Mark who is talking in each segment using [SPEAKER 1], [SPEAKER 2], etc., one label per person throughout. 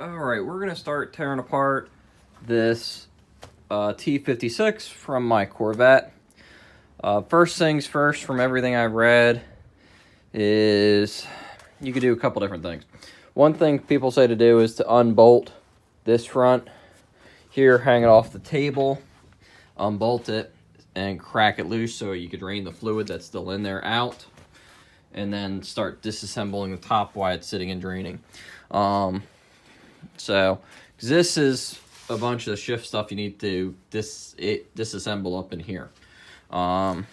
[SPEAKER 1] Alright, we're going to start tearing apart this T56 from my Corvette. First things first, from everything I read, is you could do a couple different things. One thing people say to do is to unbolt this front here, hang it off the table, unbolt it, and crack it loose so you could drain the fluid that's still in there out, and then start disassembling the top while it's sitting and draining. So this is a bunch of the shift stuff you need to disassemble up in here. So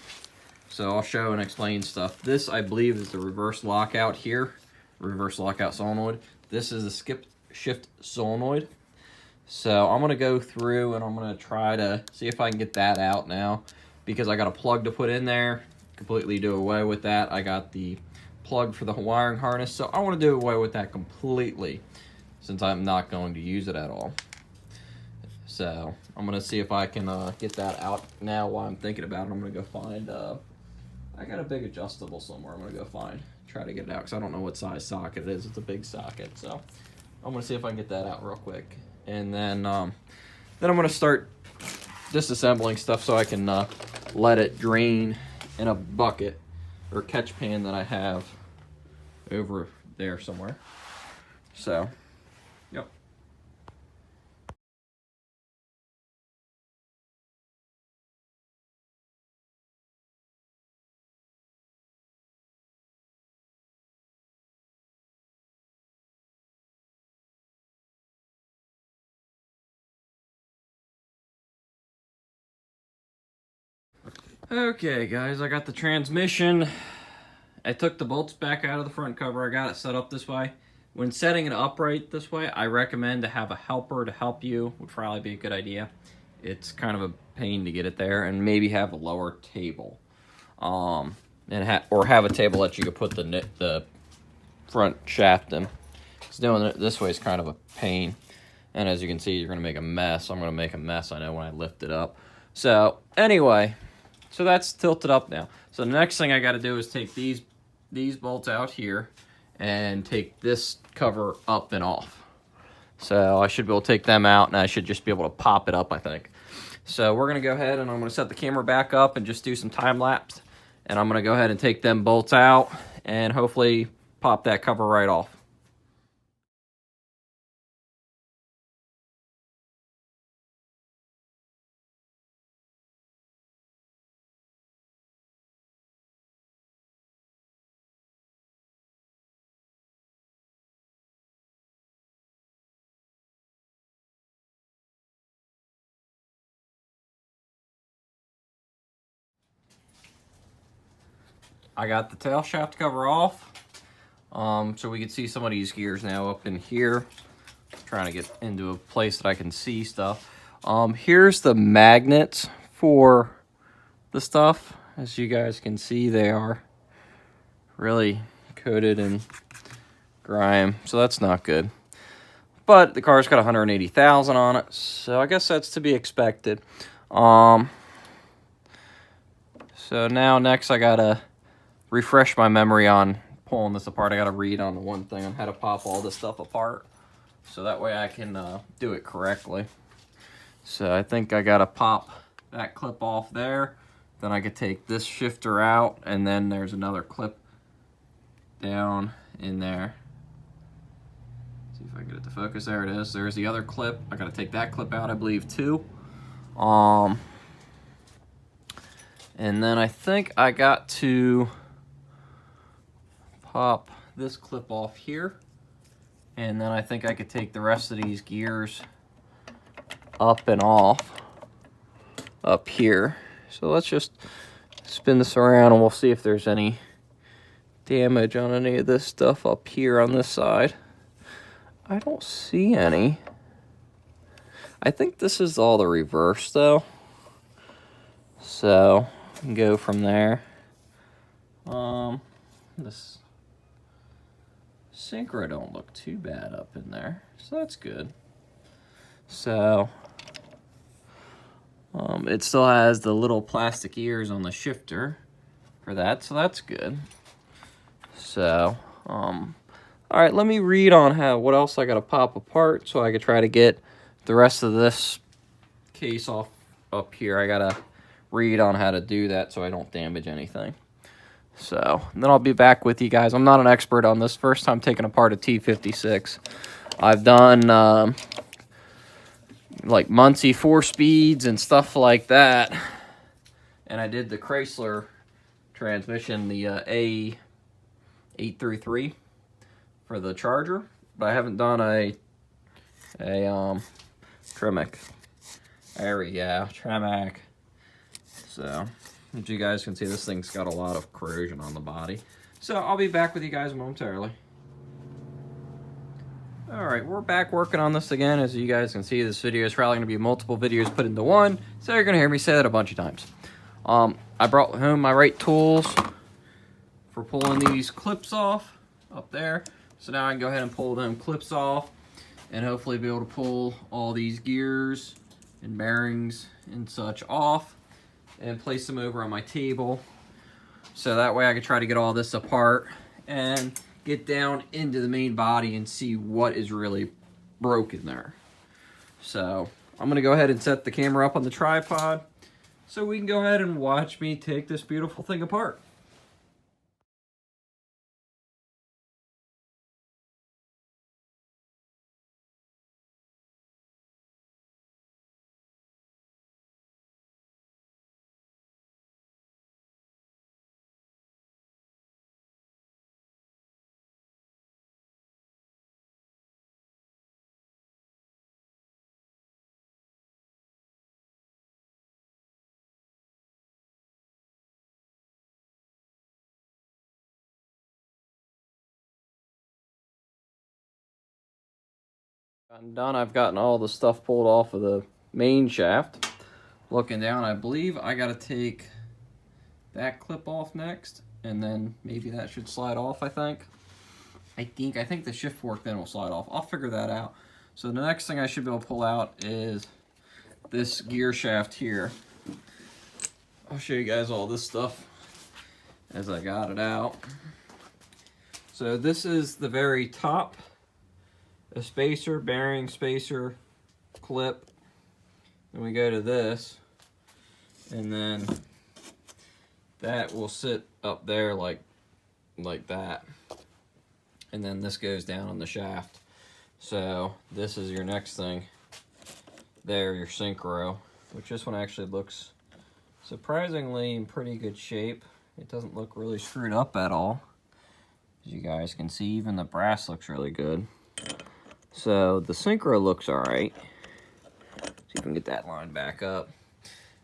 [SPEAKER 1] I'll show and explain stuff. This, I believe, is the reverse lockout here, reverse lockout solenoid. This is the skip shift solenoid. So I'm going to go through and I'm going to try to see if I can get that out now, because I got a plug to put in there, completely do away with that. I got the plug for the wiring harness, so I want to do away with that completely, since I'm not going to use it at all. So I'm going to see if I can get that out now while I'm thinking about it. I'm going to go find, I got a big adjustable somewhere. I'm going to go try to get it out, because I don't know what size socket it is. It's a big socket, so I'm going to see if I can get that out real quick. And then I'm going to start disassembling stuff so I can let it drain in a bucket or catch pan that I have over there somewhere. So, yep. Okay, guys, I got the transmission. I took the bolts back out of the front cover. I got it set up this way. When setting it upright this way, I recommend to have a helper to help you. Would probably be a good idea. It's kind of a pain to get it there, and maybe have a lower table, or have a table that you could put the front shaft in. Because doing it this way is kind of a pain, and as you can see, you're going to make a mess. I'm going to make a mess, I know, when I lift it up. So anyway, so that's tilted up now. So the next thing I got to do is take these bolts out here and take this cover up and off. So I should be able to take them out, and I should just be able to pop it up, I think. So we're going to go ahead, and I'm going to set the camera back up and just do some time lapse. And I'm going to go ahead and take them bolts out and hopefully pop that cover right off. I got the tail shaft cover off, so we can see some of these gears now up in here. Trying to get into a place that I can see stuff. Here's the magnets for the stuff. As you guys can see, they are really coated in grime, so that's not good. But the car's got 180,000 on it, so I guess that's to be expected. So now next I gotta refresh my memory on pulling this apart. I gotta read on the one thing on how to pop all this stuff apart, so that way I can do it correctly. So I think I gotta pop that clip off there, then I could take this shifter out, and then there's another clip down in there. See if I can get it to focus. There it is. There's the other clip. I gotta take that clip out, I believe, too. And then I think I got to pop this clip off here, and then I think I could take the rest of these gears up and off up here. So let's just spin this around and we'll see if there's any damage on any of this stuff up here on this side. I don't see any. I think this is all the reverse though, so we can go from there. This Synchro don't look too bad up in there, so that's good. So it still has the little plastic ears on the shifter for that, so that's good. So All right, let me read on what else I got to pop apart so I could try to get the rest of this case off up here. I got to read on how to do that so I don't damage anything. So then I'll be back with you guys. I'm not an expert on this. First time taking apart a T56. I've done like Muncie 4-speeds and stuff like that. And I did the Chrysler transmission, the A833 for the Charger, but I haven't done a Tremec. There we go, Tremec. So, as you guys can see, this thing's got a lot of corrosion on the body. So, I'll be back with you guys momentarily. Alright, we're back working on this again. As you guys can see, this video is probably going to be multiple videos put into one, so you're going to hear me say that a bunch of times. I brought home my right tools for pulling these clips off up there. So now I can go ahead and pull them clips off and hopefully be able to pull all these gears and bearings and such off and place them over on my table. So that way I can try to get all this apart and get down into the main body and see what is really broken there. So I'm gonna go ahead and set the camera up on the tripod so we can go ahead and watch me take this beautiful thing apart. I'm done. I've gotten all the stuff pulled off of the main shaft. Looking down, I believe I gotta take that clip off next, and then maybe that should slide off, I think the shift fork then will slide off. I'll figure that out. So the next thing I should be able to pull out is this gear shaft here. I'll show you guys all this stuff as I got it out. So this is the very top, a spacer, bearing spacer, clip. Then we go to this, and then that will sit up there like that. And then this goes down on the shaft. So this is your next thing. There, your Synchro, which this one actually looks surprisingly in pretty good shape. It doesn't look really screwed up at all. As you guys can see, even the brass looks really good. So the Synchro looks alright. See if we can get that line back up.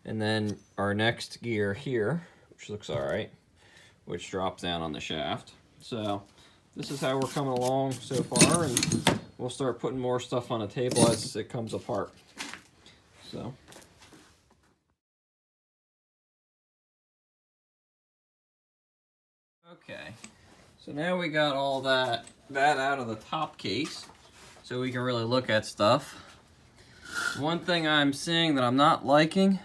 [SPEAKER 1] And then our next gear here, which looks alright, which drops down on the shaft. So this is how we're coming along so far, and we'll start putting more stuff on the table as it comes apart. So. Okay, so now we got all that out of the top case, so we can really look at stuff. One thing I'm seeing that I'm not liking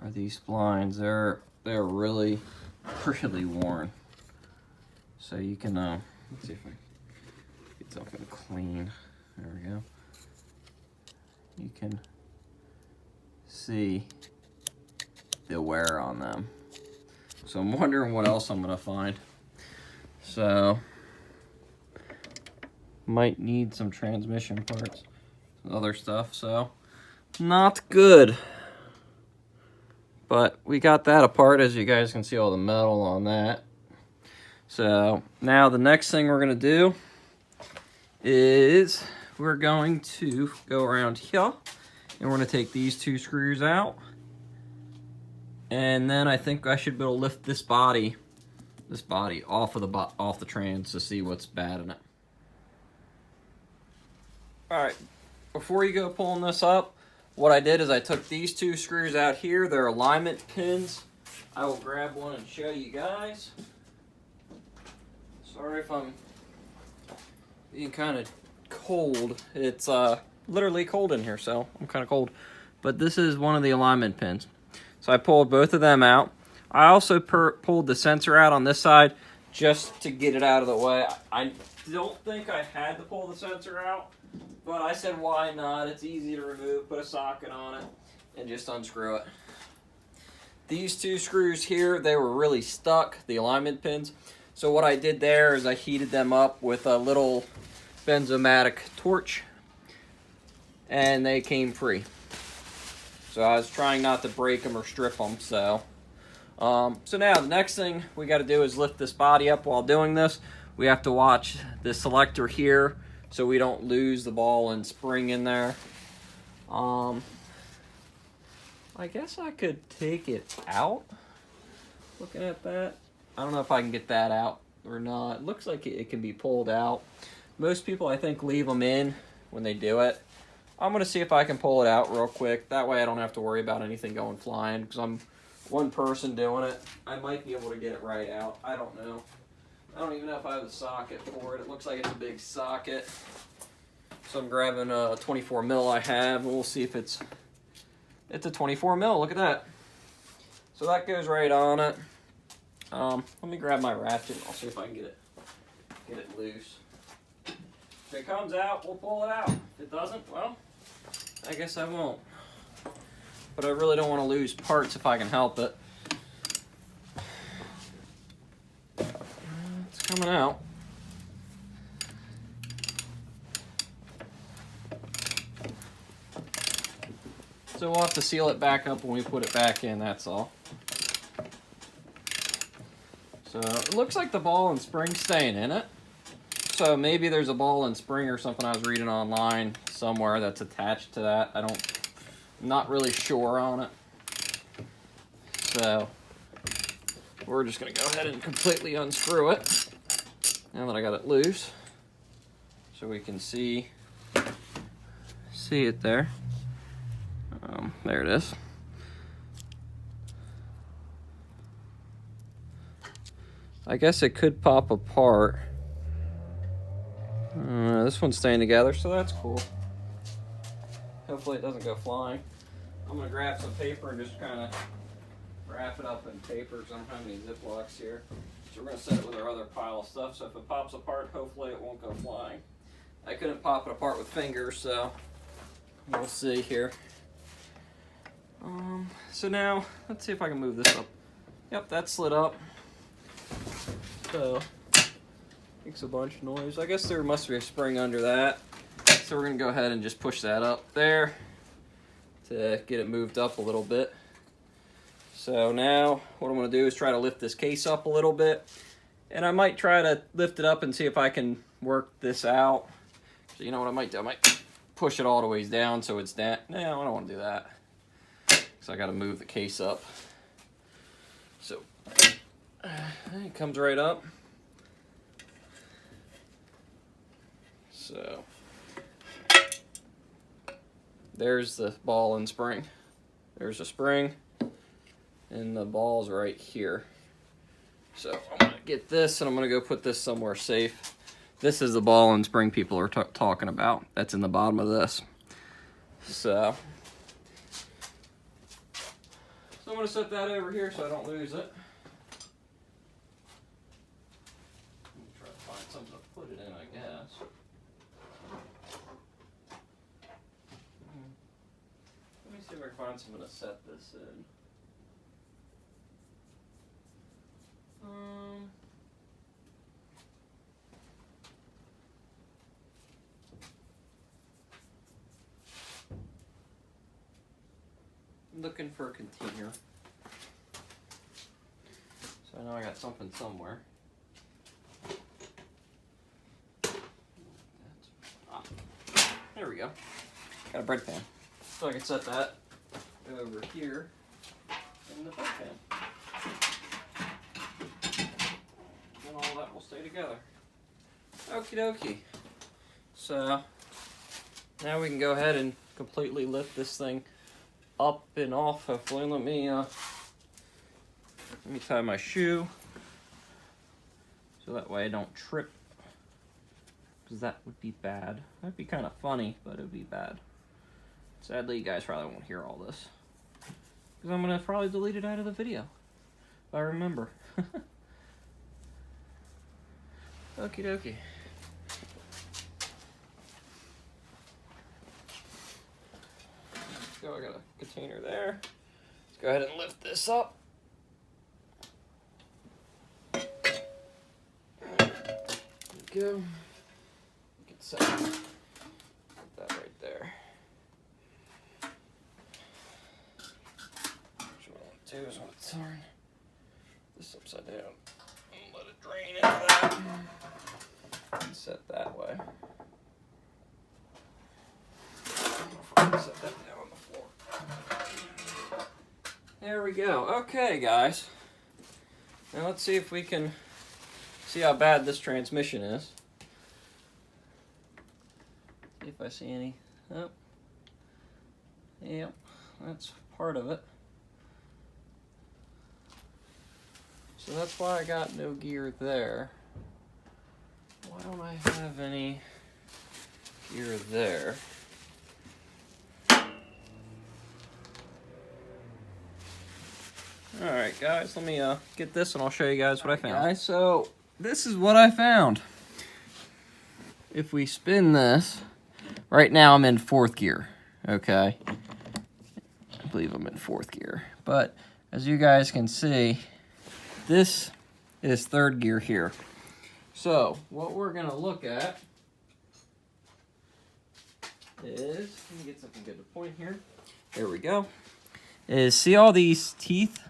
[SPEAKER 1] are these blinds. They're really worn. So you can let's see if I get something clean. There we go. You can see the wear on them. So I'm wondering what else I'm gonna find. So might need some transmission parts and other stuff. So not good. But we got that apart. As you guys can see, all the metal on that. So now the next thing we're gonna do is we're going to go around here, and we're gonna take these two screws out. And then I think I should be able to lift this body off the trans to see what's bad in it. All right, before you go pulling this up, what I did is I took these two screws out here. They're alignment pins. I will grab one and show you guys. Sorry if I'm being kind of cold. It's literally cold in here, so I'm kind of cold. But this is one of the alignment pins. So I pulled both of them out. I also pulled the sensor out on this side just to get it out of the way. I don't think I had to pull the sensor out, but I said why not? It's easy to remove, put a socket on it, and just unscrew it. These two screws here, they were really stuck, the alignment pins. So what I did there is I heated them up with a little benzomatic torch, and they came free. So I was trying not to break them or strip them. So now the next thing we got to do is lift this body up. While doing this, we have to watch the selector here so we don't lose the ball and spring in there. I guess I could take it out. Looking at that, I don't know if I can get that out or not. It looks like it can be pulled out. Most people, I think, leave them in when they do it. I'm going to see if I can pull it out real quick. That way I don't have to worry about anything going flying, because I'm one person doing it. I might be able to get it right out. I don't know. I don't even know if I have the socket for it. It looks like it's a big socket. So I'm grabbing a 24 mil I have, and we'll see if it's a 24 mil. Look at that. So that goes right on it. Let me grab my ratchet. I'll see if I can get it loose. If it comes out, we'll pull it out. If it doesn't, well, I guess I won't. But I really don't want to lose parts if I can help it. It's coming out. So we'll have to seal it back up when we put it back in, that's all. So it looks like the ball and spring's staying in it. So maybe there's a ball and spring or something I was reading online somewhere that's attached to that. I'm not really sure on it. So we're just gonna go ahead and completely unscrew it now that I got it loose, so we can see it there. There it is. I guess it could pop apart. This one's staying together, so that's cool. Hopefully it doesn't go flying. I'm gonna grab some paper and just kind of wrap it up in paper, because I don't have any Ziplocs here. So we're gonna set it with our other pile of stuff, so if it pops apart, hopefully it won't go flying. I couldn't pop it apart with fingers, so we'll see here. So now, let's see if I can move this up. Yep, that slid up. So, makes a bunch of noise. I guess there must be a spring under that. So we're gonna go ahead and just push that up there to get it moved up a little bit. So now, what I'm gonna do is try to lift this case up a little bit. And I might try to lift it up and see if I can work this out. So you know what I might do? I might push it all the ways down so it's down. No, I don't wanna do that. So I got to move the case up. So it comes right up. So there's the ball and spring. There's a spring, and the ball's right here. So I'm gonna get this, and I'm gonna go put this somewhere safe. This is the ball and spring people are talking about. That's in the bottom of this. So I'm going to set that over here so I don't lose it. Let me try to find something to put it in, I guess. Let me see if I can find something to set this in. Looking for a container. So I know I got something somewhere. There we go. Got a bread pan. So I can set that over here in the bread pan. And all that will stay together. Okie dokie. So now we can go ahead and completely lift this thing up and off. Hopefully, let me tie my shoe so that way I don't trip, because that would be bad. That'd be kind of funny, but it would be bad. Sadly, you guys probably won't hear all this, because I'm gonna probably delete it out of the video if I remember. Okie dokie. I got a container there. Let's go ahead and lift this up. There we go. Get set. Put that right there. What I want to do is I want to turn this upside down and let it drain into that. And set that way. Set that down on the floor. There we go. Okay, guys. Now let's see if we can see how bad this transmission is. See if I see any. Oh. Yep, that's part of it. So that's why I got no gear there. Why don't I have any gear there? Alright guys, let me get this and I'll show you guys what I found. Guys, so this is what I found. If we spin this, right now I'm in 4th gear, okay? I believe I'm in 4th gear. But as you guys can see, this is 3rd gear here. So what we're gonna look at is, let me get something good to point here. There we go. Is see all these teeth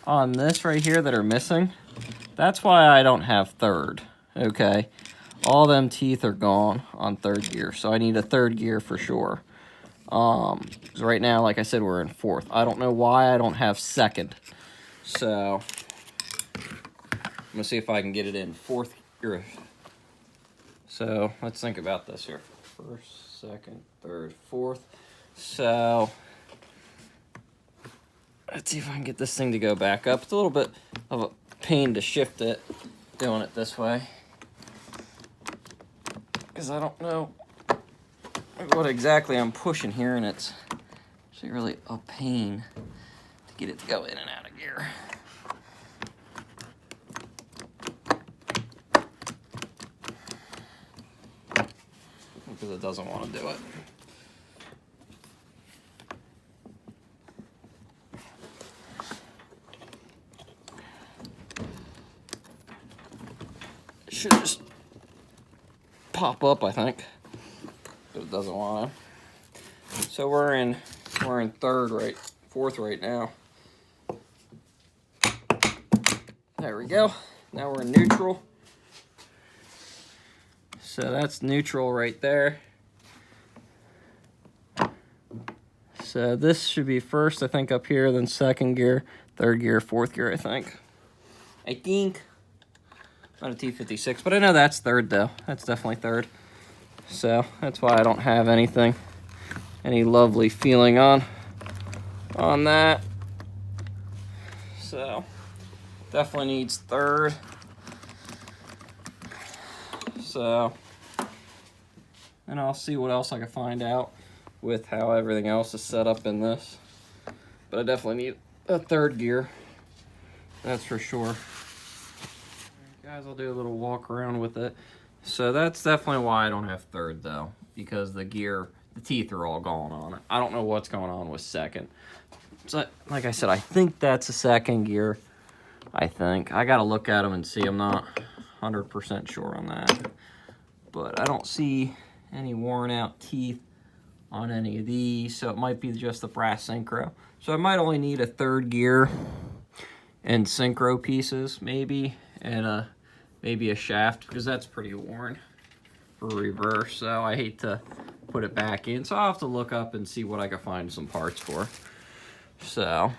[SPEAKER 1] on this right here that are missing? That's why I don't have 3rd, okay? All them teeth are gone on 3rd gear, so I need a 3rd gear for sure. Because right now, like I said, we're in 4th. I don't know why I don't have 2nd. So I'm gonna see if I can get it in 4th gear. So let's think about this here. 1st, 2nd, 3rd, 4th. So let's see if I can get this thing to go back up. It's a little bit of a pain to shift it, doing it this way. Because I don't know what exactly I'm pushing here, and it's actually really a pain to get it to go in and out of gear. Because it doesn't want to do it. It should just pop up, I think, but it doesn't want to. So we're in 4th right now. There we go. Now we're in neutral. So that's neutral right there. So this should be 1st, I think, up here, then 2nd gear, 3rd gear, 4th gear, I think. Not a T56, but I know that's 3rd though. That's definitely 3rd. So that's why I don't have any lovely feeling on that. So definitely needs 3rd. So, and I'll see what else I can find out with how everything else is set up in this. But I definitely need a 3rd gear. That's for sure. Guys, I'll do a little walk around with it. So that's definitely why I don't have 3rd though, because the teeth are all gone on it. I don't know what's going on with 2nd. So like I said, I think that's a 2nd gear. I think I gotta look at them and see. I'm not 100% sure on that, but I don't see any worn out teeth on any of these, so it might be just the brass synchro. So I might only need a 3rd gear and synchro pieces maybe, and maybe a shaft, because that's pretty worn for reverse, so I hate to put it back in. So I'll have to look up and see what I can find some parts for. So,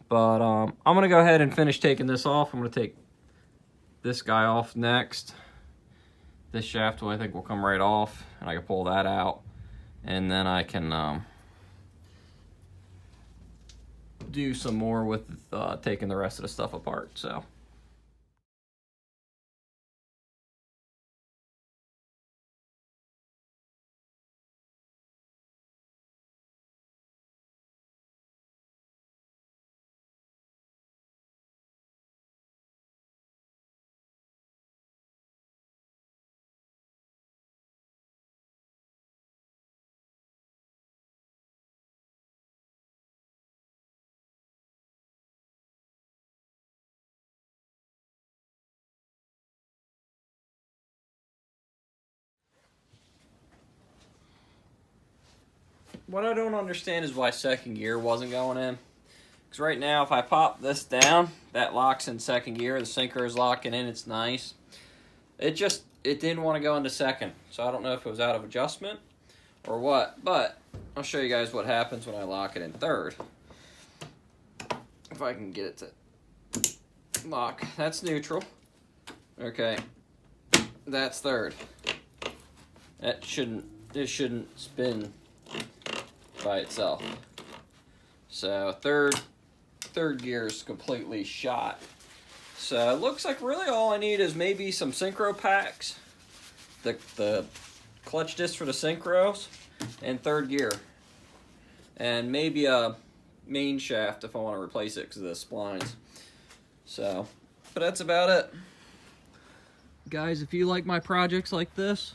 [SPEAKER 1] but I'm gonna go ahead and finish taking this off. I'm gonna take this guy off next. This shaft I think will come right off, and I can pull that out, and then I can do some more with taking the rest of the stuff apart. So what I don't understand is why second gear wasn't going in. Because right now, if I pop this down, that locks in second gear. The Synchro is locking in. It's nice. It didn't want to go into second. So I don't know if it was out of adjustment or what. But I'll show you guys what happens when I lock it in third. If I can get it to lock. That's neutral. Okay. That's third. This shouldn't spin by itself. So third gear is completely shot. So it looks like really all I need is maybe some Synchro packs, the clutch disc for the Synchros, and third gear, and maybe a main shaft if I want to replace it because of the splines. So, but that's about it. Guys, if you like my projects like this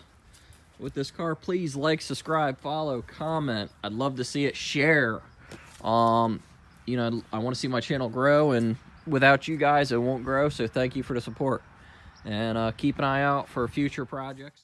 [SPEAKER 1] with this car, please like, subscribe, follow, comment. I'd love to see it. Share. You know, I want to see my channel grow, and without you guys, it won't grow. So thank you for the support, and keep an eye out for future projects.